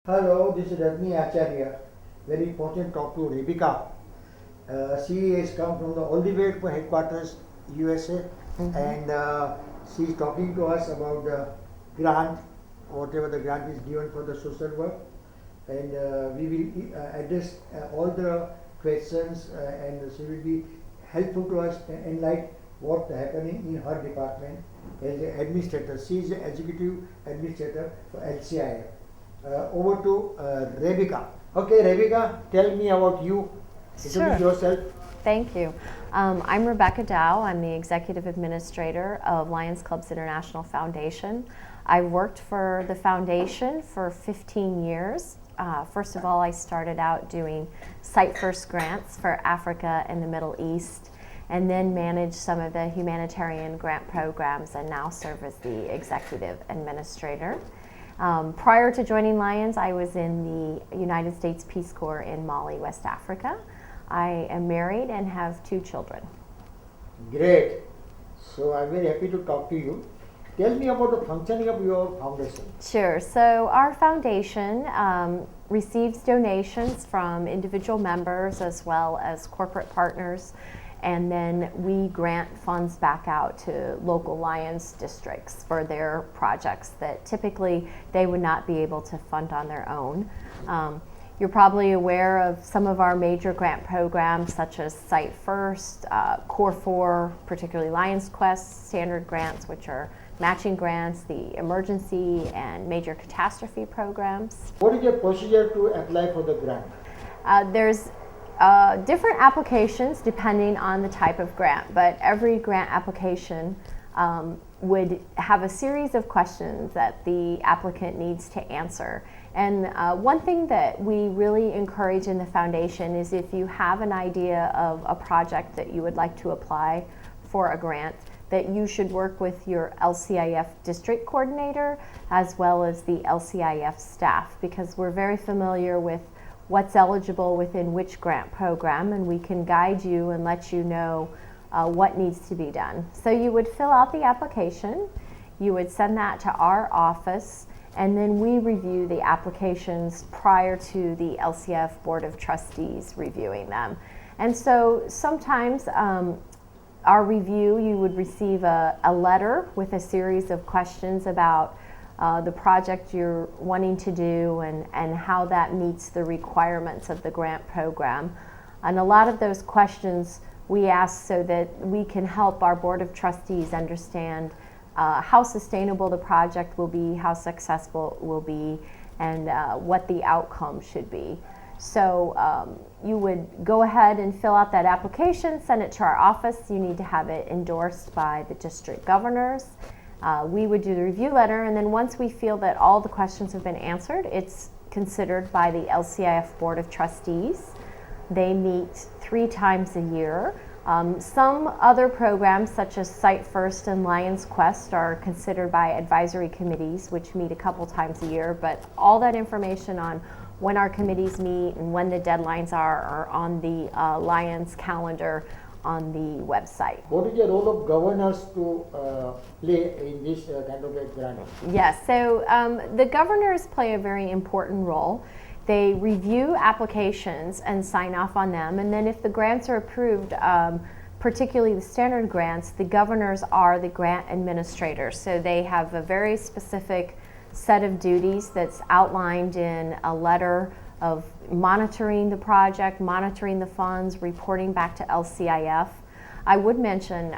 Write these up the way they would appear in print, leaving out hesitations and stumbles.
Hello, this is Rajni Acharya. Very important talk to Rebecca. She has come from all the way from Headquarters, USA, and she is talking to us about the grant, whatever the grant is given for the social work, and we will address all the questions, and she will be helpful to us and enlighten what's happening in her department as an administrator. She is the executive administrator for LCIF. Over to Rebecca. Okay, Rebecca, tell me about you. Introduce yourself. Thank you. I'm Rebecca Daou. I'm the Executive Administrator of Lions Clubs International Foundation. I worked for the foundation for 15 years. First of all, I started out doing Site First grants for Africa and the Middle East, and then managed some of the humanitarian grant programs, and now serve as the Executive Administrator. Prior to joining Lions, I was in the United States Peace Corps in Mali, West Africa. I am married and have 2 children. Great. So I'm very happy to talk to you. Tell me about the functioning of your foundation. Sure. So our foundation receives donations from individual members as well as corporate partners, and then we grant funds back out to local Lions districts for their projects that typically they would not be able to fund on their own. You're probably aware of some of our major grant programs such as Site First, Core 4, particularly Lions Quest, standard grants, which are matching grants, the emergency and major catastrophe programs. What is the procedure to apply for the grant? There's different applications depending on the type of grant, but every grant application would have a series of questions that the applicant needs to answer. And one thing that we really encourage in the foundation is if you have an idea of a project that you would like to apply for a grant, that you should work with your LCIF district coordinator as well as the LCIF staff, because we're very familiar with what's eligible within which grant program, and we can guide you and let you know what needs to be done. So you would fill out the application, you would send that to our office, and then we review the applications prior to the LCIF Board of Trustees reviewing them. And so sometimes our review, you would receive a letter with a series of questions about the project you're wanting to do and how that meets the requirements of the grant program. And a lot of those questions we ask so that we can help our Board of Trustees understand how sustainable the project will be, how successful it will be, and what the outcome should be. So you would go ahead and fill out that application, send it to our office. You need to have it endorsed by the district governors. We would do the review letter, and then once we feel that all the questions have been answered, it's considered by the LCIF Board of Trustees. They meet 3 times a year. Some other programs, such as Site First and Lions Quest, are considered by advisory committees, which meet a couple times a year, but all that information on when our committees meet and when the deadlines are on the Lions calendar on the website. What is the role of governors to play in this kind of a grant? Yes, so the governors play a very important role. They review applications and sign off on them, and then if the grants are approved, particularly the standard grants, the governors are the grant administrators. So they have a very specific set of duties that's outlined in a letter of monitoring the project, monitoring the funds, reporting back to LCIF. I would mention,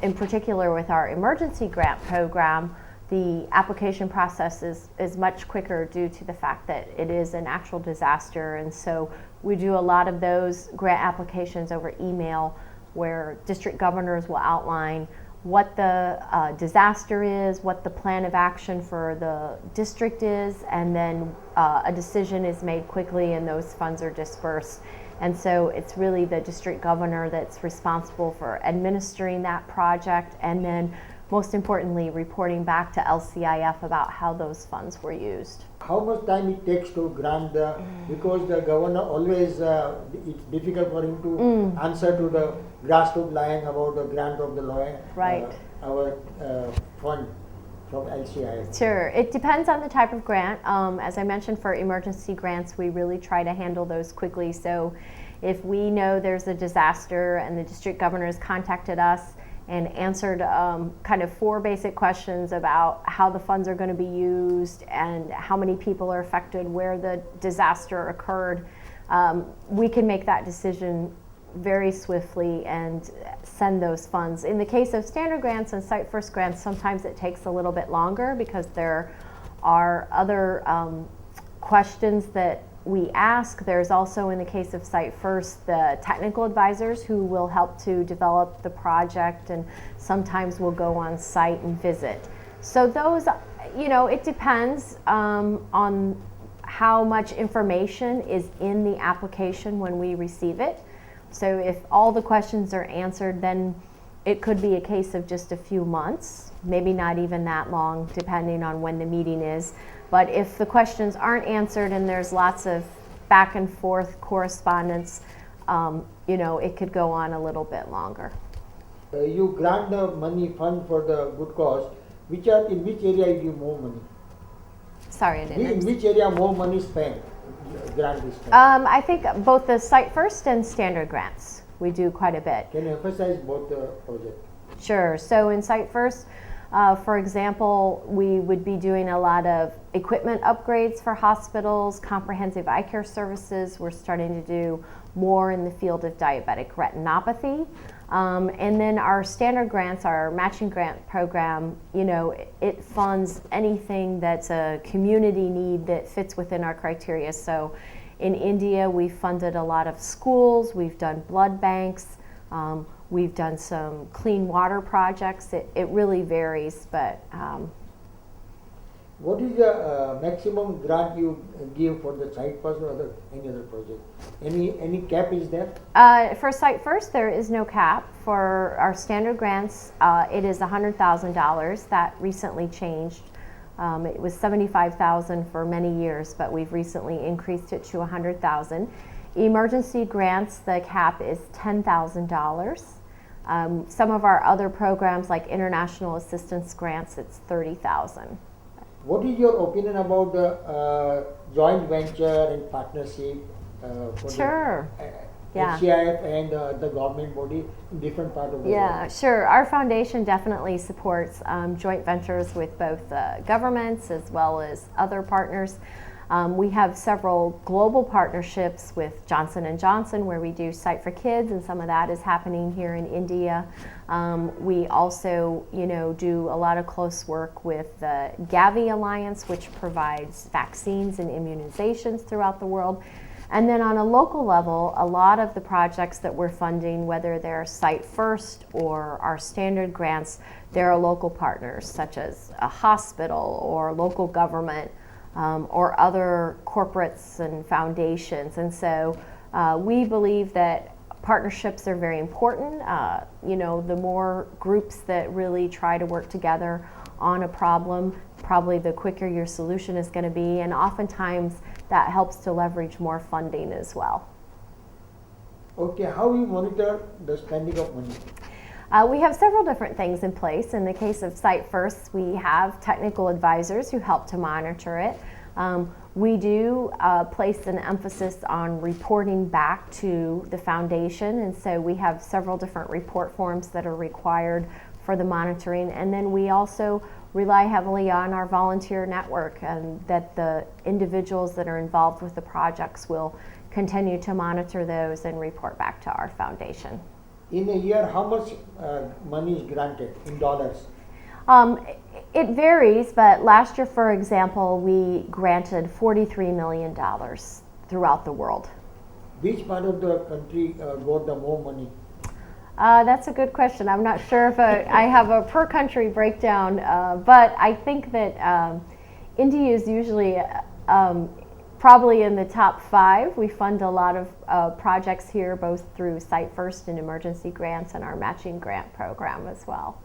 in particular with our emergency grant program, the application process is much quicker due to the fact that it is an actual disaster, and so we do a lot of those grant applications over email where district governors will outline what the disaster is, what the plan of action for the district is, and then a decision is made quickly and those funds are dispersed. And so it's really the district governor that's responsible for administering that project, and then most importantly reporting back to LCIF about how those funds were used. How much time it takes to grant because the governor always, it's difficult for him to answer to the grassroots Lion about the grant of the Lion, right. Our fund from LCIF? Sure. It depends on the type of grant. As I mentioned, for emergency grants, we really try to handle those quickly. So if we know there's a disaster and the district governor has contacted us and answered kind of 4 basic questions about how the funds are going to be used and how many people are affected, where the disaster occurred, we can make that decision very swiftly and send those funds. In the case of standard grants and Site First grants, sometimes it takes a little bit longer because there are other questions that we ask. There's also, in the case of Site First, the technical advisors who will help to develop the project and sometimes will go on site and visit. So those, it depends on how much information is in the application when we receive it. So if all the questions are answered, then it could be a case of just a few months, maybe not even that long, depending on when the meeting is. But if the questions aren't answered and there's lots of back and forth correspondence, it could go on a little bit longer. You grant the money fund for the good cause. In which area you give more money? Sorry, I didn't. In which area more money spent? Grant is spent. I think both the Site First and standard grants, we do quite a bit. Can you emphasize both the projects? Sure. So in Site First, for example, we would be doing a lot of equipment upgrades for hospitals, comprehensive eye care services. We're starting to do more in the field of diabetic retinopathy. And then our standard grants, our matching grant program, it funds anything that's a community need that fits within our criteria. So in India, we've funded a lot of schools, we've done blood banks, we've done some clean water projects. It really varies, but what is the maximum grant you give for the Site First or any other project? Any cap is there? For Site First, there is no cap. For our standard grants, it is $100,000. That recently changed. It was $75,000 for many years, but we've recently increased it to $100,000. Emergency grants, the cap is $10,000. Some of our other programs, like international assistance grants, it's $30,000. What is your opinion about the joint venture and partnership for Sure. the HCIF and the government body in different parts of the world? Sure. Our foundation definitely supports joint ventures with both governments as well as other partners. We have several global partnerships with Johnson & Johnson where we do Sight for Kids, and some of that is happening here in India. We also, do a lot of close work with the Gavi Alliance, which provides vaccines and immunizations throughout the world. And then on a local level, a lot of the projects that we're funding, whether they're Site First or our standard grants, there are local partners such as a hospital or local government or other corporates and foundations. And so we believe that partnerships are very important. The more groups that really try to work together on a problem, probably the quicker your solution is going to be, and oftentimes that helps to leverage more funding as well. Okay, how you monitor the spending of money? We have several different things in place. In the case of Site First, we have technical advisors who help to monitor it. We do place an emphasis on reporting back to the foundation, and so we have several different report forms that are required for the monitoring. And then we also rely heavily on our volunteer network, and that the individuals that are involved with the projects will continue to monitor those and report back to our foundation. In a year, how much money is granted in dollars? It varies, but last year, for example, we granted $43 million throughout the world. Which part of the country got the more money? That's a good question. I'm not sure if I have a per country breakdown, but I think that India is usually probably in the top 5. We fund a lot of projects here, both through Site First and emergency grants and our matching grant program as well.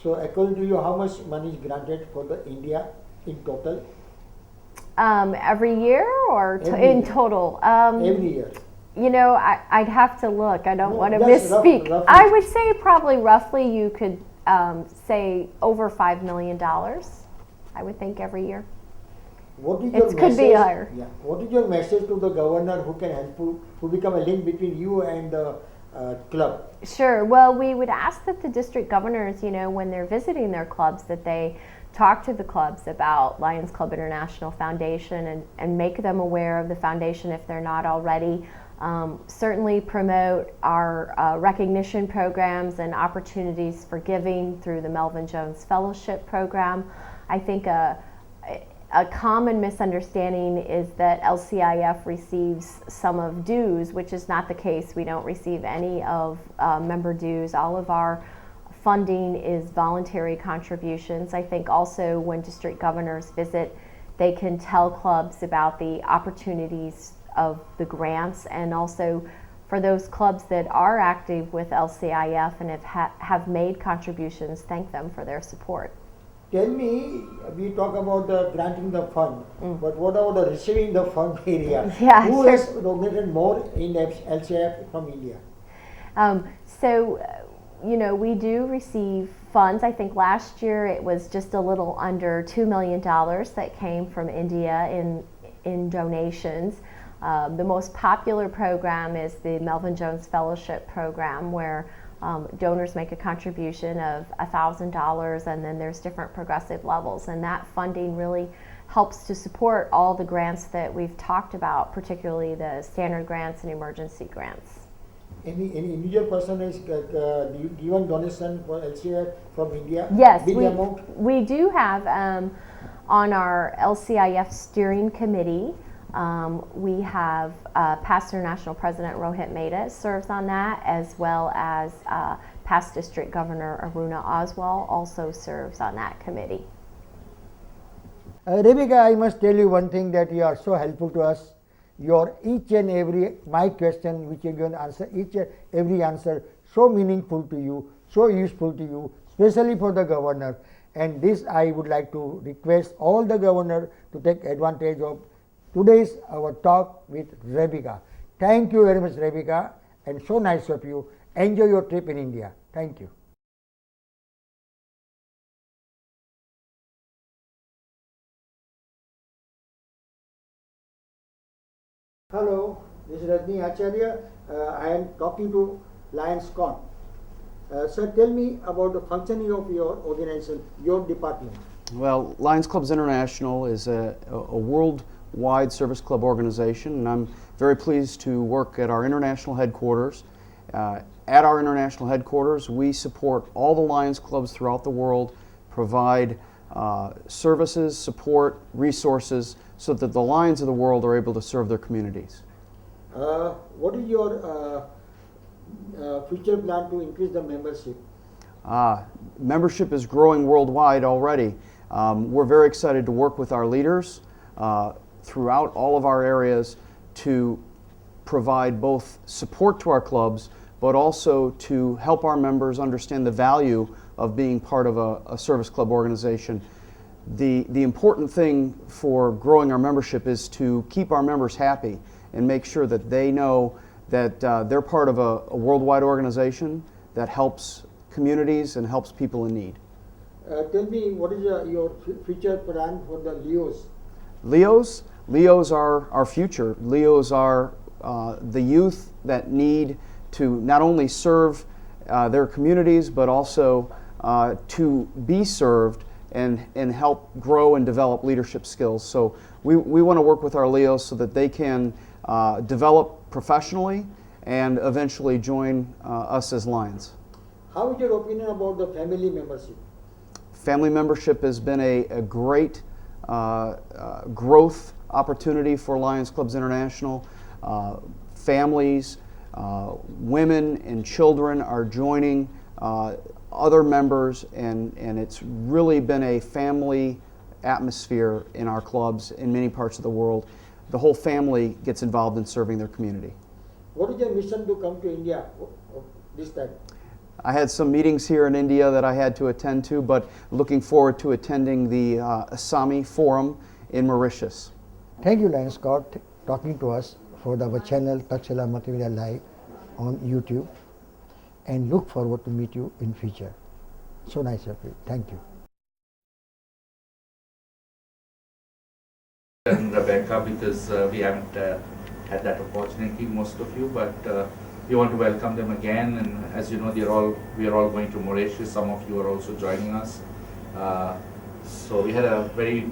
So according to you, how much money is granted for the India in total? Every year or in total? Every year. I'd have to look. I don't want to misspeak. Roughly. I would say probably roughly you could say over $5 million. I would think every year. What is It your could message? be higher. Yeah. What is your message to the governor who can help you, who become a link between you and the club? Sure. Well, we would ask that the district governors, when they're visiting their clubs, that they talk to the clubs about Lions Club International Foundation and make them aware of the foundation if they're not already. Certainly promote our recognition programs and opportunities for giving through the Melvin Jones Fellowship Program. I think a common misunderstanding is that LCIF receives some of dues, which is not the case. We don't receive any of member dues. All of our funding is voluntary contributions. I think also when district governors visit, they can tell clubs about the opportunities of the grants, and also for those clubs that are active with LCIF and have made contributions, thank them for their support. Tell me, we talk about the granting the fund, but what about the receiving the fund area? Yeah, Who sure. has donated more in LCF from India? We do receive funds. I think last year it was just a little under $2 million that came from India in donations. The most popular program is the Melvin Jones Fellowship Program, where donors make a contribution of $1,000, and then there's different progressive levels, and that funding really helps to support all the grants that we've talked about, particularly the standard grants and emergency grants. Any individual person is given donation for LCF from India? Yes, Big amount? we do have on our LCIF steering committee. We have past International President Rohit Mehta serves on that, as well as past District Governor Aruna Oswal also serves on that committee. Rebecca, I must tell you one thing, that you are so helpful to us. Your each and every my question which you are going to answer, each and every answer so meaningful to you, so useful to you, especially for the governor. And this I would like to request all the governor to take advantage of today's our talk with Rebecca. Thank you very much, Rebecca, and so nice of you. Enjoy your trip in India. Thank you. Hello, this is Rajni Acharya. I am talking to Lions Con. Sir, tell me about the functioning of your organization, your department. Well, Lions Clubs International is a worldwide service club organization, and I'm very pleased to work at our international headquarters. At our international headquarters, we support all the Lions Clubs throughout the world, provide services, support, resources, so that the Lions of the world are able to serve their communities. What is your future plan to increase the membership? Membership is growing worldwide already. We're very excited to work with our leaders throughout all of our areas to provide both support to our clubs, but also to help our members understand the value of being part of a service club organization. The important thing for growing our membership is to keep our members happy and make sure that they know that they're part of a worldwide organization that helps communities and helps people in need. Tell me, what is your future plan for the Leos? Leos are our future. Leos are the youth that need to not only serve their communities, but also to be served and help grow and develop leadership skills. So we want to work with our Leos so that they can develop professionally and eventually join us as Lions. How is your opinion about the family membership? Family membership has been a great growth opportunity for Lions Clubs International. Families, women and children are joining other members, and it's really been a family atmosphere in our clubs in many parts of the world. The whole family gets involved in serving their community. What is your mission to come to India this time? I had some meetings here in India that I had to attend to, but looking forward to attending the Assami Forum in Mauritius. Thank you, Lions Scott, talking to us for our channel Takshila Multimedia Live on YouTube, and look forward to meet you in future. So nice of you. Thank you. and Rebecca, because we haven't had that opportunity, most of you, but we want to welcome them again. And as you know, we are all going to Mauritius. Some of you are also joining us. So we had a very,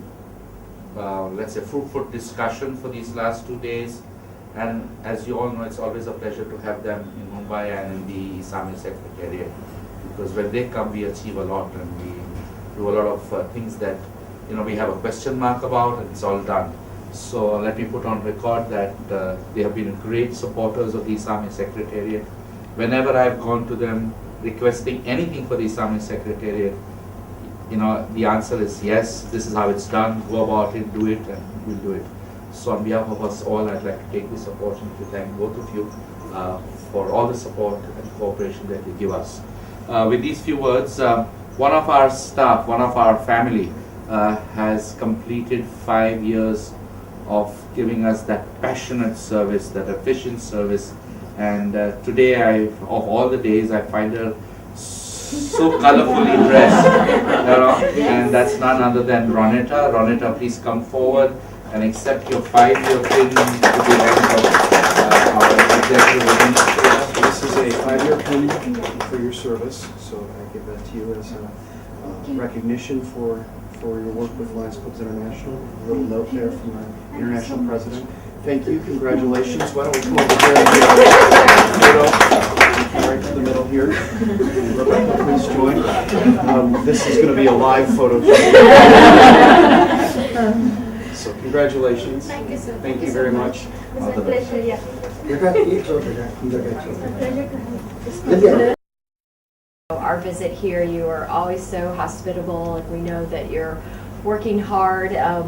let's say, fruitful discussion for these last 2 days. And as you all know, it's always a pleasure to have them in Mumbai and in the Islamic Secretariat, because when they come, we achieve a lot and we do a lot of things that we have a question mark about, and it's all done. So let me put on record that they have been great supporters of the Islamic Secretariat. Whenever I've gone to them requesting anything for the Islamic Secretariat, the answer is yes, this is how it's done, go about it, do it, and we'll do it. So on behalf of us all, I'd like to take this opportunity to thank both of you for all the support and cooperation that you give us. With these few words, one of our staff, one of our family, has completed 5 years of giving us that passionate service, that efficient service, and today, of all the days, I find her so colorfully dressed, and that's none other than Ronetta. Ronetta, please come forward and accept your 5-year pin to the end of our executive administration. This is a 5-year pin for your service, so I give that to you as a recognition for your work with Lions Clubs International. A little note there from our international president. Thank you, congratulations. Why don't we come over here and get a photo right to the middle here. And Rebecca, please join. This is going to be a live photo shoot. So congratulations. Thank you, sir. Thank you very much. It's a pleasure, yeah. Our visit here, you are always so hospitable, and we know that you're working hard. I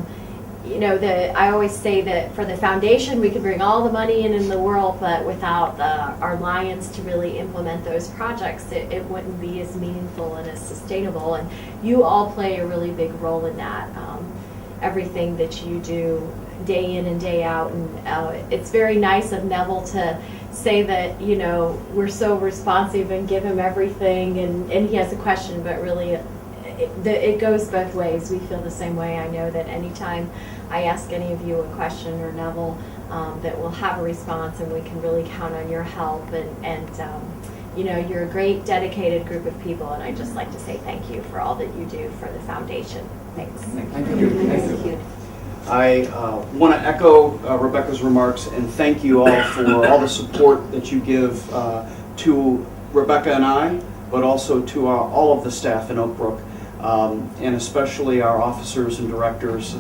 always say that for the foundation, we could bring all the money in the world, but without our Lions to really implement those projects, it wouldn't be as meaningful and as sustainable. And you all play a really big role in that. Everything that you do day in and day out, and it's very nice of Neville to say that we're so responsive and give him everything, and he has a question, but really it goes both ways. We feel the same way. I know that anytime I ask any of you a question, or Neville, that we'll have a response, and we can really count on your help, and you're a great dedicated group of people, and I'd just like to say thank you for all that you do for the foundation. Thanks. Thank you. I want to echo Rebecca's remarks and thank you all for all the support that you give to Rebecca and I, but also to all of the staff in Oak Brook, and especially our officers and directors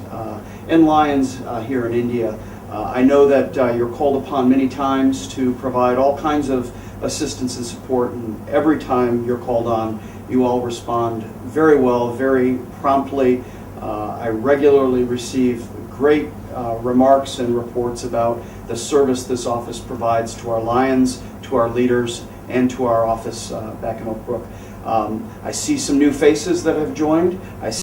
and Lions here in India. I know that you're called upon many times to provide all kinds of assistance and support, and every time you're called on, you all respond very well, very promptly. I regularly receive great remarks and reports about the service this office provides to our Lions, to our leaders, and to our office back in Oak Brook. I see some new faces that have joined. I see